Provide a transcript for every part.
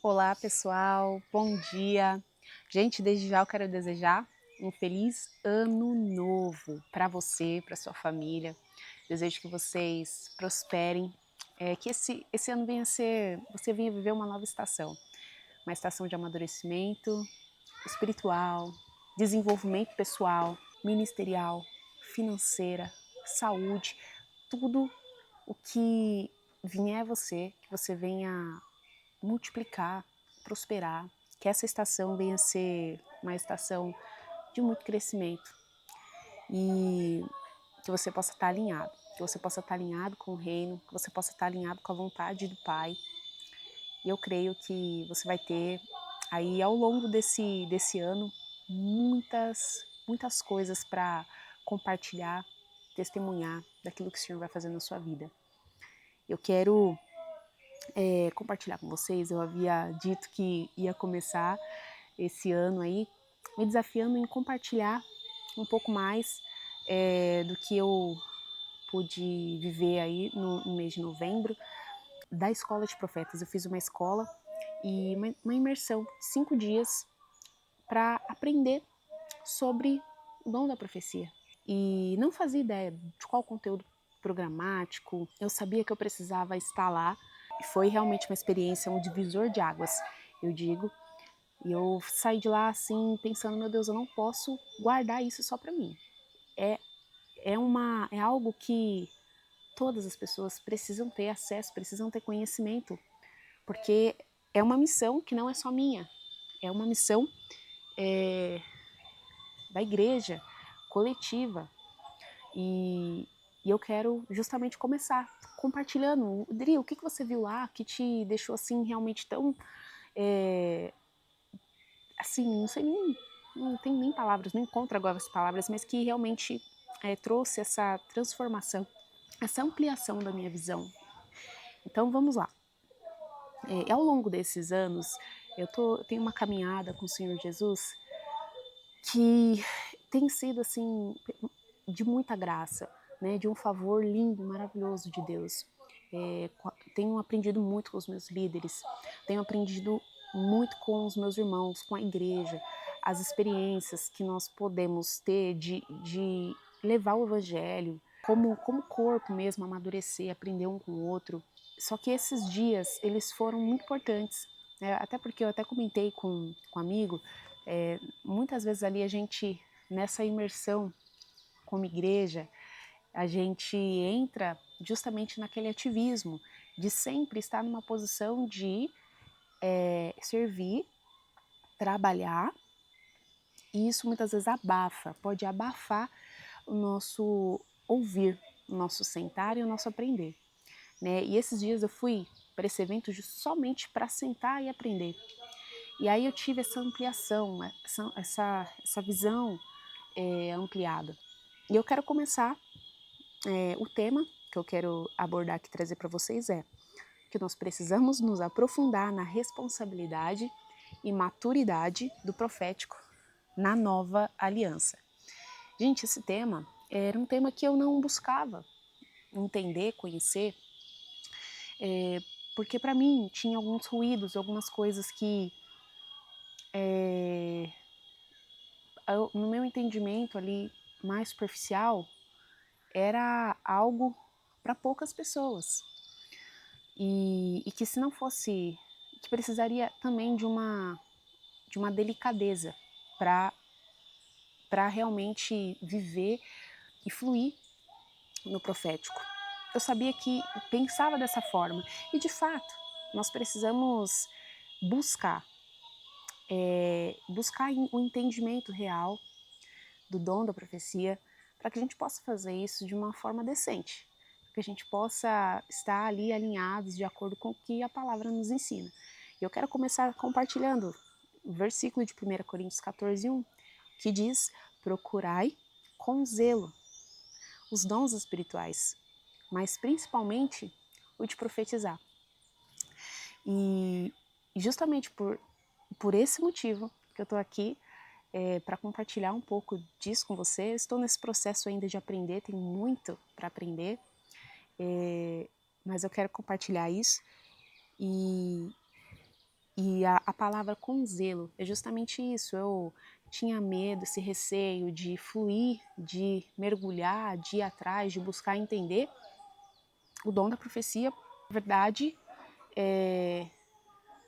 Olá, pessoal, bom dia. Gente, desde já eu quero desejar um feliz ano novo para você, para sua família. Desejo que vocês prosperem, que esse ano você venha viver uma estação de amadurecimento espiritual, desenvolvimento pessoal, ministerial, financeira, saúde, tudo o que vier a você, que você venha multiplicar, prosperar, que essa estação venha a ser uma estação de muito crescimento e que você possa estar alinhado, que você possa estar alinhado com o reino, que você possa estar alinhado com a vontade do Pai. E eu creio que você vai ter aí ao longo desse ano muitas coisas para compartilhar, testemunhar daquilo que o Senhor vai fazer na sua vida. Eu quero compartilhar com vocês, eu havia dito que ia começar esse ano aí, me desafiando em compartilhar um pouco mais do que eu pude viver aí no mês de novembro, da Escola de Profetas. Eu fiz uma escola e uma imersão de 5 dias para aprender sobre o dom da profecia. E não fazia ideia de qual conteúdo programático, eu sabia que eu precisava estar lá. E foi realmente uma experiência, um divisor de águas, eu digo. E eu saí de lá assim, pensando, meu Deus, eu não posso guardar isso só para mim. É algo que todas as pessoas precisam ter acesso, precisam ter conhecimento, porque é uma missão que não é só minha, é uma missão da igreja, coletiva. E eu quero justamente começar compartilhando. Dri, o que você viu lá que te deixou assim realmente tão assim, não sei nem, não tem nem palavras, não encontro agora as palavras, mas que realmente trouxe essa transformação, essa ampliação da minha visão. Então vamos lá. Ao longo desses anos, eu tenho uma caminhada com o Senhor Jesus que tem sido assim de muita graça, né, de um favor lindo, maravilhoso de Deus. Tenho aprendido muito com os meus líderes, tenho aprendido muito com os meus irmãos, com a igreja, as experiências que nós podemos ter de levar o evangelho, como corpo mesmo, amadurecer, aprender um com o outro. Só que esses dias, eles foram muito importantes, né? Até porque eu até comentei com um amigo, muitas vezes ali a gente, nessa imersão como igreja, a gente entra justamente naquele ativismo de sempre estar numa posição de servir, trabalhar, e isso muitas vezes pode abafar o nosso ouvir, o nosso sentar e o nosso aprender, né? E esses dias eu fui para esse evento somente para sentar e aprender. E aí eu tive essa ampliação, essa visão ampliada. E eu quero começar, o tema que eu quero abordar aqui, trazer para vocês que nós precisamos nos aprofundar na responsabilidade e maturidade do profético na nova aliança. Gente, esse tema era um tema que eu não buscava entender, conhecer, porque para mim tinha alguns ruídos, algumas coisas que, no meu entendimento ali mais superficial, era algo para poucas pessoas. E que se não fosse, que precisaria também de uma delicadeza para realmente viver e fluir no profético. Eu sabia que pensava dessa forma e de fato nós precisamos buscar buscar o entendimento real do dom da profecia para que a gente possa fazer isso de uma forma decente, que a gente possa estar ali alinhados de acordo com o que a palavra nos ensina. E eu quero começar compartilhando o versículo de 1 Coríntios 14:1, que diz: procurai com zelo os dons espirituais, mas principalmente o de profetizar. E justamente por esse motivo que eu estou aqui para compartilhar um pouco disso com você. Estou nesse processo ainda de aprender, tem muito para aprender, mas eu quero compartilhar isso. E E a palavra com zelo é justamente isso. Eu tinha medo, esse receio de fluir, de mergulhar, de ir atrás, de buscar entender o dom da profecia. Na verdade,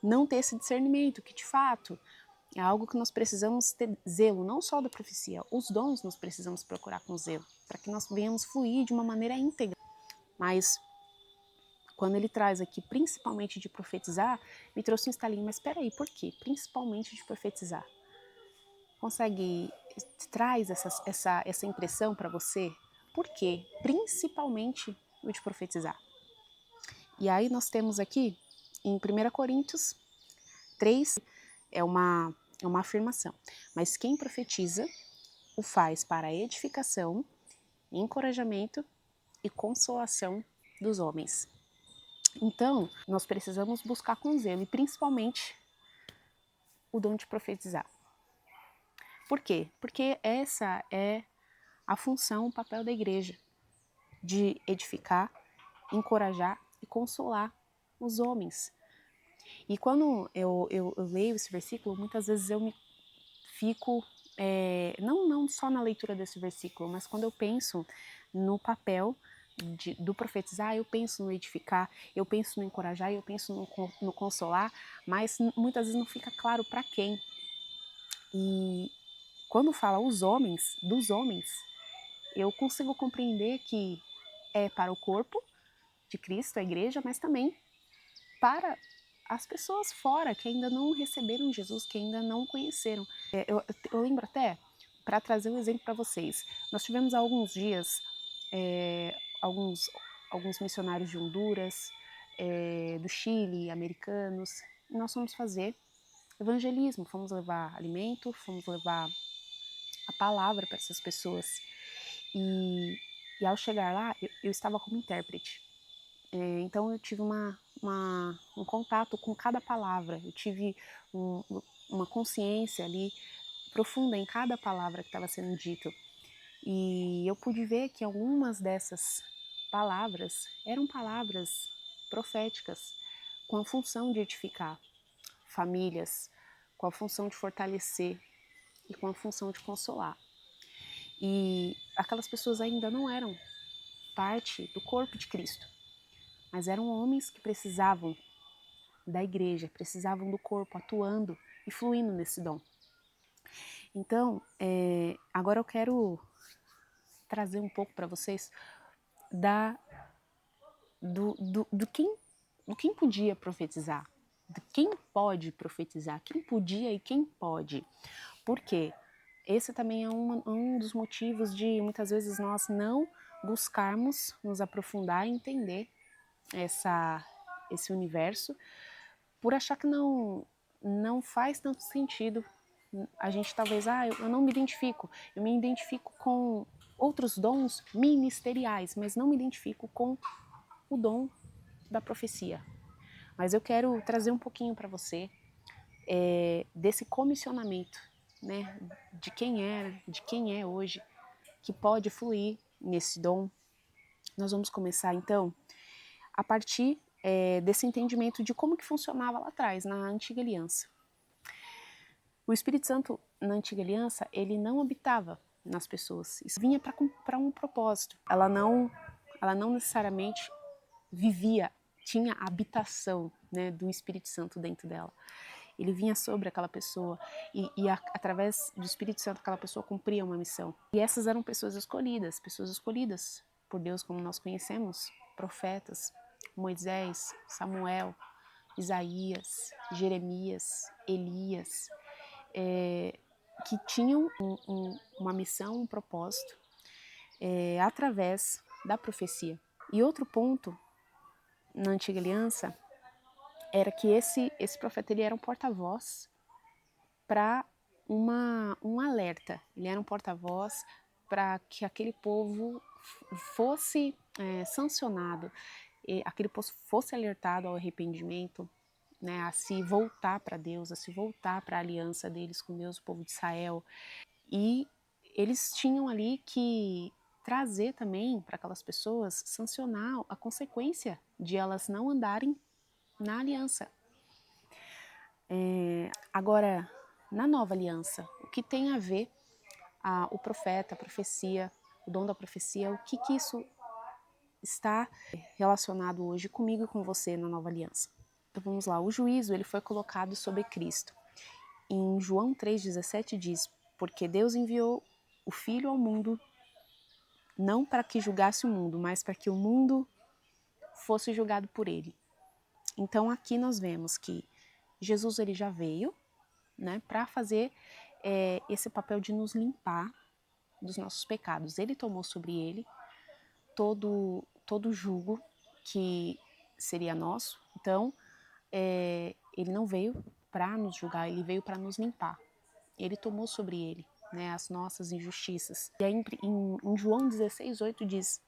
não ter esse discernimento, que de fato é algo que nós precisamos ter zelo, não só da profecia, os dons nós precisamos procurar com zelo, para que nós venhamos fluir de uma maneira íntegra. Mas quando ele traz aqui principalmente de profetizar, me trouxe um estalinho, mas espera aí, por quê? Principalmente de profetizar. Consegue, traz essa impressão para você? Por quê? Principalmente o de profetizar. E aí nós temos aqui, em 1 Coríntios 3, é uma afirmação. Mas quem profetiza o faz para edificação, encorajamento e consolação dos homens. Então, nós precisamos buscar com zelo, e principalmente o dom de profetizar. Por quê? Porque essa é a função, o papel da igreja, de edificar, encorajar e consolar os homens. E quando eu leio esse versículo, muitas vezes eu me fico, não só na leitura desse versículo, mas quando eu penso no papel do profetizar, eu penso no edificar, eu penso no encorajar, eu penso no consolar, mas muitas vezes não fica claro para quem. E quando fala os homens, dos homens, eu consigo compreender que é para o corpo de Cristo, a igreja, mas também para as pessoas fora que ainda não receberam Jesus, que ainda não conheceram. Eu lembro até, para trazer um exemplo para vocês, nós tivemos há alguns dias alguns missionários de Honduras, do Chile, americanos, e nós fomos fazer evangelismo, fomos levar alimento, fomos levar a palavra para essas pessoas. E ao chegar lá, eu estava como intérprete. Então eu tive um contato com cada palavra, eu tive uma consciência ali profunda em cada palavra que estava sendo dita. E eu pude ver que algumas dessas palavras eram palavras proféticas, com a função de edificar famílias, com a função de fortalecer e com a função de consolar. E aquelas pessoas ainda não eram parte do corpo de Cristo, mas eram homens que precisavam da igreja, precisavam do corpo atuando e fluindo nesse dom. Então, agora eu quero trazer um pouco para vocês do quem podia profetizar, de quem pode profetizar, quem podia e quem pode. Por quê? Esse também é um dos motivos de muitas vezes nós não buscarmos nos aprofundar e entender esse universo, por achar que não faz tanto sentido. A gente talvez, eu não me identifico, eu me identifico com outros dons ministeriais, mas não me identifico com o dom da profecia. Mas eu quero trazer um pouquinho para você desse comissionamento, né, de quem era, de quem é hoje, que pode fluir nesse dom. Nós vamos começar então a partir desse entendimento de como que funcionava lá atrás, na Antiga Aliança. O Espírito Santo, na Antiga Aliança, ele não habitava nas pessoas. Isso vinha para um propósito. Ela não necessariamente vivia, tinha a habitação, né, do Espírito Santo dentro dela. Ele vinha sobre aquela pessoa e através do Espírito Santo aquela pessoa cumpria uma missão. E essas eram pessoas escolhidas por Deus, como nós conhecemos, profetas, Moisés, Samuel, Isaías, Jeremias, Elias, que tinham uma missão, um propósito, através da profecia. E outro ponto na Antiga Aliança era que esse profeta ele era um porta-voz para um alerta. Ele era um porta-voz para que aquele povo fosse sancionado, aquele povo fosse alertado ao arrependimento, né, a se voltar para Deus, a se voltar para a aliança deles com Deus, o povo de Israel. E eles tinham ali que trazer também para aquelas pessoas, sancionar a consequência de elas não andarem na aliança. Agora, na nova aliança, o que tem a ver o profeta, a profecia, o dom da profecia, o que isso está relacionado hoje comigo e com você na nova aliança? Então vamos lá, o juízo ele foi colocado sobre Cristo. Em João 3,17 diz, porque Deus enviou o Filho ao mundo, não para que julgasse o mundo, mas para que o mundo fosse julgado por ele. Então aqui nós vemos que Jesus ele já veio, né, para fazer esse papel de nos limpar dos nossos pecados. Ele tomou sobre ele todo o jugo que seria nosso. Então, ele não veio para nos julgar, ele veio para nos limpar. Ele tomou sobre ele, né, as nossas injustiças. E aí, em João 16:8 diz,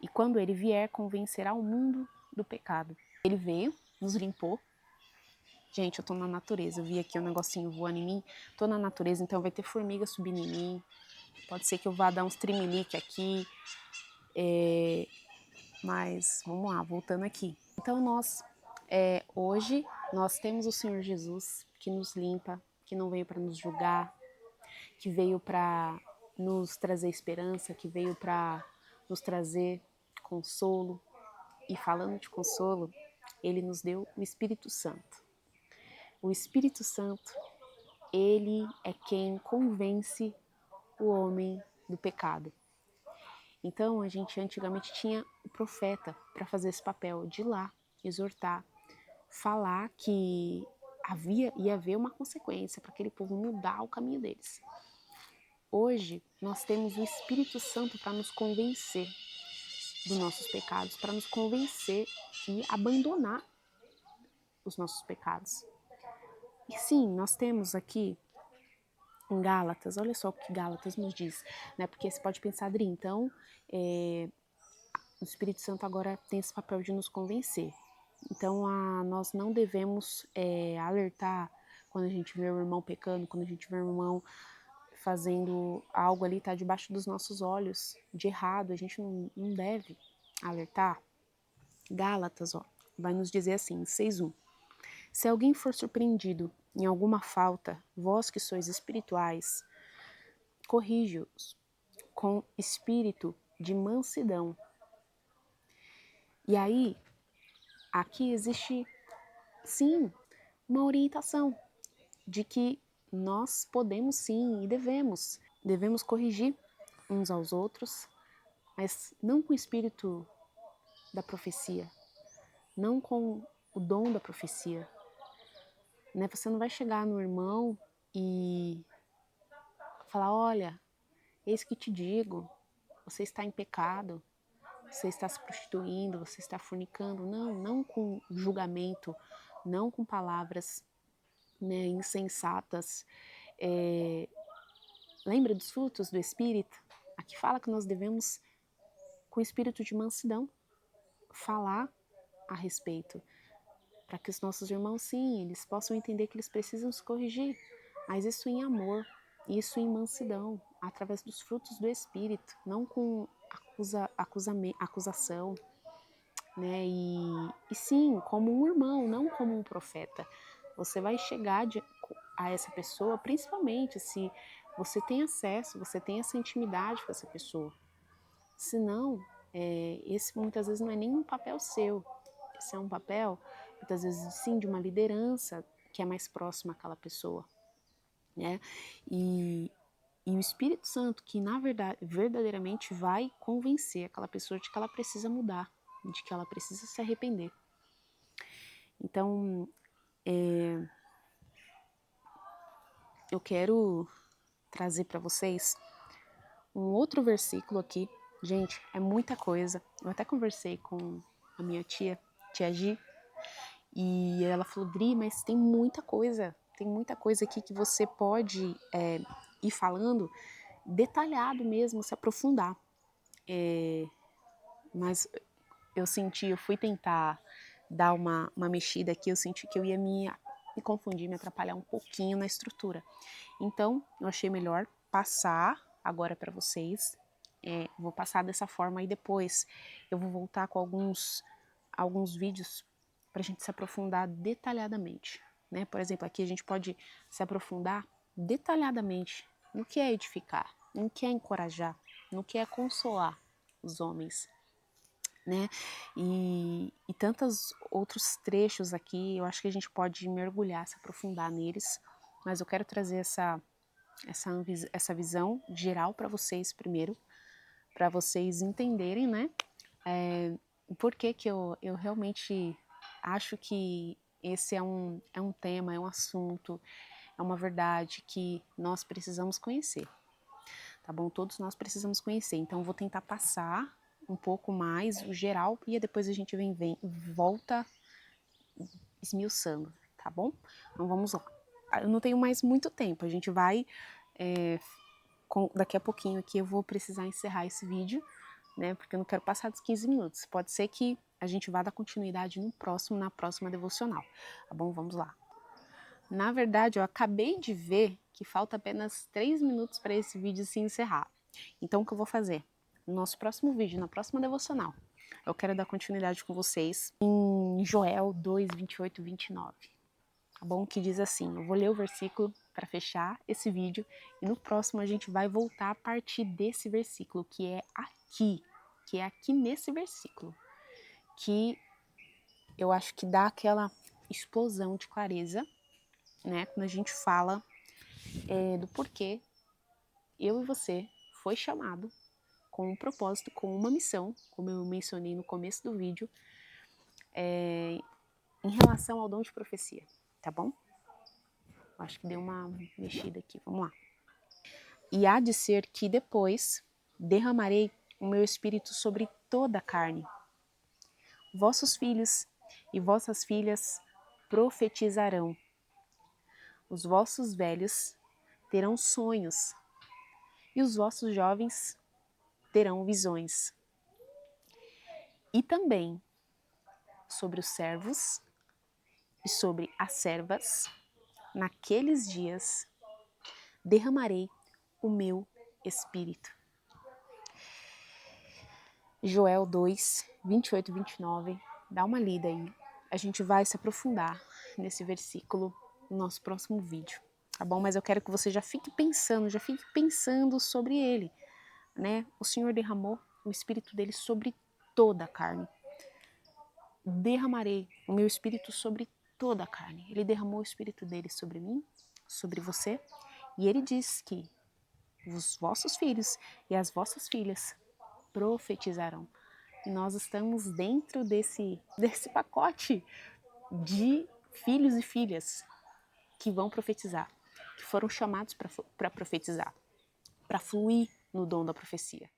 e quando ele vier, convencerá o mundo do pecado. Ele veio, nos limpou. Gente, eu tô na natureza, eu vi aqui um negocinho voando em mim, tô na natureza, então vai ter formiga subindo em mim, pode ser que eu vá dar uns trimelique aqui, mas vamos lá, voltando aqui. Então hoje, nós temos o Senhor Jesus que nos limpa, que não veio para nos julgar, que veio para nos trazer esperança, que veio para nos trazer consolo. E falando de consolo, ele nos deu o Espírito Santo. O Espírito Santo, ele é quem convence o homem do pecado. Então, a gente antigamente tinha o profeta para fazer esse papel de ir lá, exortar, falar que ia haver uma consequência para aquele povo mudar o caminho deles. Hoje, nós temos o Espírito Santo para nos convencer dos nossos pecados, para nos convencer e abandonar os nossos pecados. E sim, nós temos aqui em Gálatas, olha só o que Gálatas nos diz, né? Porque você pode pensar, Adri, então o Espírito Santo agora tem esse papel de nos convencer. Então nós não devemos alertar quando a gente vê o irmão pecando, quando a gente vê o irmão fazendo algo ali, tá debaixo dos nossos olhos, de errado, a gente não deve alertar. Gálatas, vai nos dizer assim, 6:1. Se alguém for surpreendido em alguma falta, vós que sois espirituais, corrige-os com espírito de mansidão. E aí, aqui existe, sim, uma orientação de que nós podemos sim e devemos corrigir uns aos outros, mas não com o espírito da profecia, não com o dom da profecia. Né? Você não vai chegar no irmão e falar, olha, eis que te digo, você está em pecado, você está se prostituindo, você está fornicando. Não com julgamento, não com palavras, né, insensatas. Lembra dos frutos do Espírito? Aqui fala que nós devemos, com espírito de mansidão, falar a respeito, para que os nossos irmãos, sim, eles possam entender que eles precisam se corrigir, mas isso em amor, isso em mansidão, através dos frutos do Espírito, não com acusação, né? E sim, como um irmão, não como um profeta. Você vai chegar a essa pessoa, principalmente se você tem acesso, você tem essa intimidade com essa pessoa. Senão, esse muitas vezes não é nem um papel seu. Esse é um papel, muitas vezes, sim, de uma liderança que é mais próxima àquela pessoa, né? E o Espírito Santo, que na verdade, verdadeiramente vai convencer aquela pessoa de que ela precisa mudar, de que ela precisa se arrepender. Então, eu quero trazer para vocês um outro versículo aqui. Gente, é muita coisa. Eu até conversei com a minha tia Gi, e ela falou, Dri, mas tem muita coisa aqui que você pode ir falando, detalhado mesmo, se aprofundar. Mas eu fui tentar dar uma mexida aqui, eu senti que eu ia me confundir, me atrapalhar um pouquinho na estrutura. Então, eu achei melhor passar agora para vocês. Vou passar dessa forma e depois eu vou voltar com alguns vídeos para a gente se aprofundar detalhadamente, né? Por exemplo, aqui a gente pode se aprofundar detalhadamente no que é edificar, no que é encorajar, no que é consolar os homens, né? E tantos outros trechos aqui, eu acho que a gente pode mergulhar, se aprofundar neles, mas eu quero trazer essa visão geral para vocês primeiro, para vocês entenderem, né? Por que que eu realmente acho que esse é um tema, é um assunto, é uma verdade que nós precisamos conhecer, tá bom? Todos nós precisamos conhecer, então eu vou tentar passar um pouco mais o geral e depois a gente volta esmiuçando, tá bom? Então vamos lá. Eu não tenho mais muito tempo, a gente vai, daqui a pouquinho aqui eu vou precisar encerrar esse vídeo, né, porque eu não quero passar dos 15 minutos. Pode ser que a gente vá dar continuidade na próxima devocional, tá bom? Vamos lá. Na verdade, eu acabei de ver que falta apenas 3 minutos para esse vídeo se encerrar. Então, o que eu vou fazer? No nosso próximo vídeo, na próxima devocional, eu quero dar continuidade com vocês em Joel 2, 28 e 29. Tá bom? Que diz assim, eu vou ler o versículo para fechar esse vídeo e no próximo a gente vai voltar a partir desse versículo, que é aqui nesse versículo, que eu acho que dá aquela explosão de clareza, né? Quando a gente fala do porquê eu e você foi chamado com um propósito, com uma missão, como eu mencionei no começo do vídeo, em relação ao dom de profecia, tá bom? Acho que deu uma mexida aqui, vamos lá. E há de ser que depois derramarei o meu espírito sobre toda a carne. Vossos filhos e vossas filhas profetizarão. Os vossos velhos terão sonhos e os vossos jovens terão visões. E também sobre os servos e sobre as servas, naqueles dias derramarei o meu espírito. Joel 2, 28 e 29, dá uma lida aí. A gente vai se aprofundar nesse versículo no nosso próximo vídeo, tá bom? Mas eu quero que você já fique pensando sobre ele, né? O Senhor derramou o espírito dele sobre toda a carne. Derramarei o meu espírito sobre toda a carne. Ele derramou o espírito dele sobre mim, sobre você, e ele diz que os vossos filhos e as vossas filhas profetizarão. E nós estamos dentro desse pacote de filhos e filhas que vão profetizar, que foram chamados para profetizar, para fluir no dom da profecia.